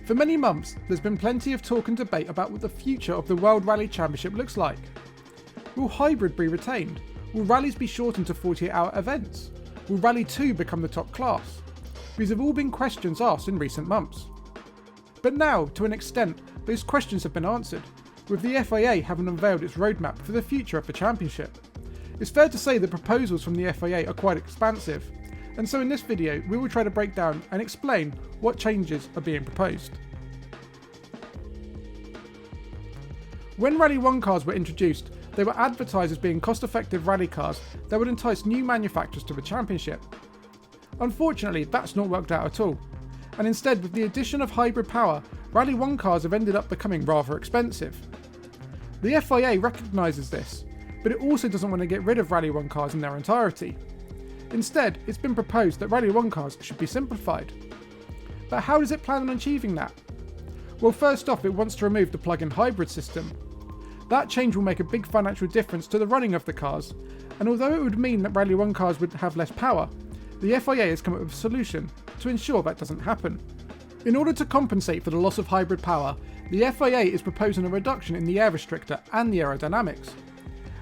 For many months, there's been plenty of talk and debate about what the future of the World Rally Championship looks like. Will hybrid be retained? Will rallies be shortened to 48-hour events? Will Rally 2 become the top class? These have all been questions asked in recent months. But now, to an extent, those questions have been answered, with the FIA having unveiled its roadmap for the future of the championship. It's fair to say the proposals from the FIA are quite expansive, and so in this video we will try to break down and explain what changes are being proposed. When Rally 1 cars were introduced, they were advertised as being cost-effective rally cars that would entice new manufacturers to the championship. Unfortunately, that's not worked out at all, and instead with the addition of hybrid power, Rally 1 cars have ended up becoming rather expensive. The FIA recognises this, but it also doesn't want to get rid of Rally 1 cars in their entirety. Instead, it's been proposed that Rally 1 cars should be simplified. But how does it plan on achieving that? Well, first off, it wants to remove the plug-in hybrid system. That change will make a big financial difference to the running of the cars, and although it would mean that Rally 1 cars would have less power, the FIA has come up with a solution to ensure that doesn't happen. In order to compensate for the loss of hybrid power, the FIA is proposing a reduction in the air restrictor and the aerodynamics.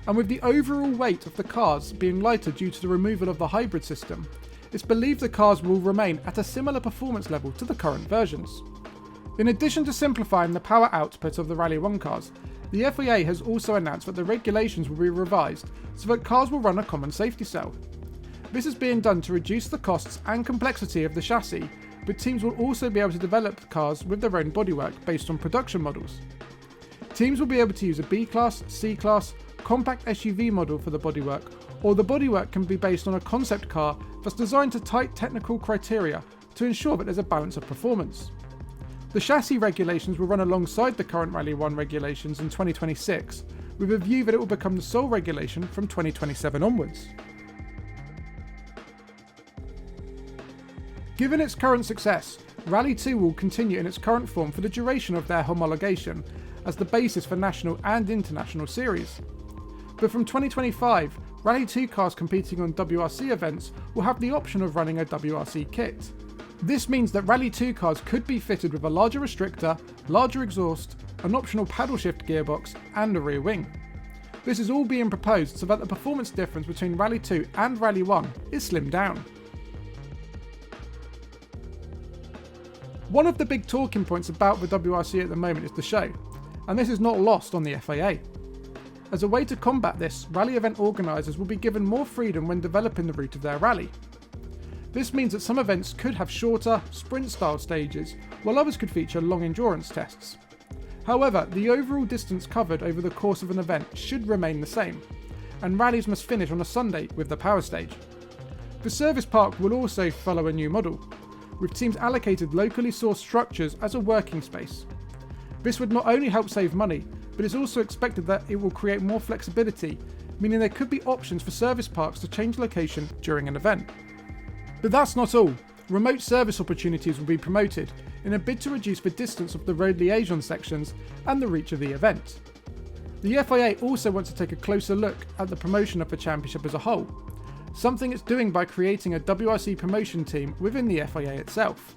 And with the overall weight of the cars being lighter due to the removal of the hybrid system, it's believed the cars will remain at a similar performance level to the current versions. In addition to simplifying the power output of the Rally 1 cars, the FIA has also announced that the regulations will be revised so that cars will run a common safety cell. This is being done to reduce the costs and complexity of the chassis, but teams will also be able to develop cars with their own bodywork based on production models. Teams will be able to use a B-Class, C-Class, compact SUV model for the bodywork, or the bodywork can be based on a concept car that's designed to tight technical criteria to ensure that there's a balance of performance. The chassis regulations will run alongside the current Rally 1 regulations in 2026, with a view that it will become the sole regulation from 2027 onwards. Given its current success, Rally 2 will continue in its current form for the duration of their homologation as the basis for national and international series. But from 2025, Rally 2 cars competing on WRC events will have the option of running a WRC kit. This means that Rally 2 cars could be fitted with a larger restrictor, larger exhaust, an optional paddle shift gearbox and a rear wing. This is all being proposed so that the performance difference between Rally 2 and Rally 1 is slimmed down. One of the big talking points about the WRC at the moment is the show, and this is not lost on the FIA. As a way to combat this, rally event organisers will be given more freedom when developing the route of their rally. This means that some events could have shorter, sprint-style stages, while others could feature long endurance tests. However, the overall distance covered over the course of an event should remain the same, and rallies must finish on a Sunday with the power stage. The service park will also follow a new model, with teams allocated locally sourced structures as a working space. This would not only help save money, but it's also expected that it will create more flexibility, meaning there could be options for service parks to change location during an event. But that's not all. Remote service opportunities will be promoted in a bid to reduce the distance of the road liaison sections and the reach of the event. The FIA also wants to take a closer look at the promotion of the championship as a whole, something it's doing by creating a WRC promotion team within the FIA itself.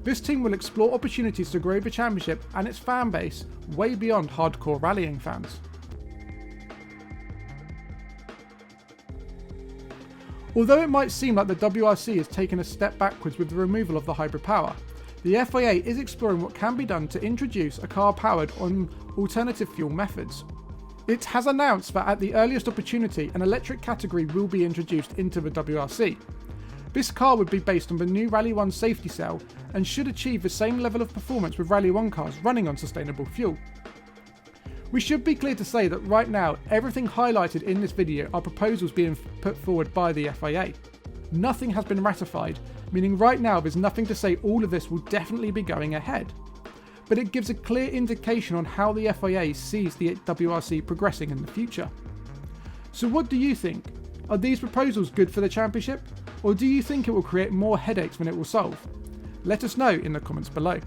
This team will explore opportunities to grow the championship and its fan base way beyond hardcore rallying fans. Although it might seem like the WRC has taken a step backwards with the removal of the hybrid power, the FIA is exploring what can be done to introduce a car powered on alternative fuel methods. It has announced that at the earliest opportunity an electric category will be introduced into the WRC. This car would be based on the new Rally 1 safety cell and should achieve the same level of performance with Rally 1 cars running on sustainable fuel. We should be clear to say that right now everything highlighted in this video are proposals being put forward by the FIA. Nothing has been ratified, meaning right now there's nothing to say all of this will definitely be going ahead. But it gives a clear indication on how the FIA sees the WRC progressing in the future. So what do you think? Are these proposals good for the championship? Or do you think it will create more headaches than it will solve? Let us know in the comments below.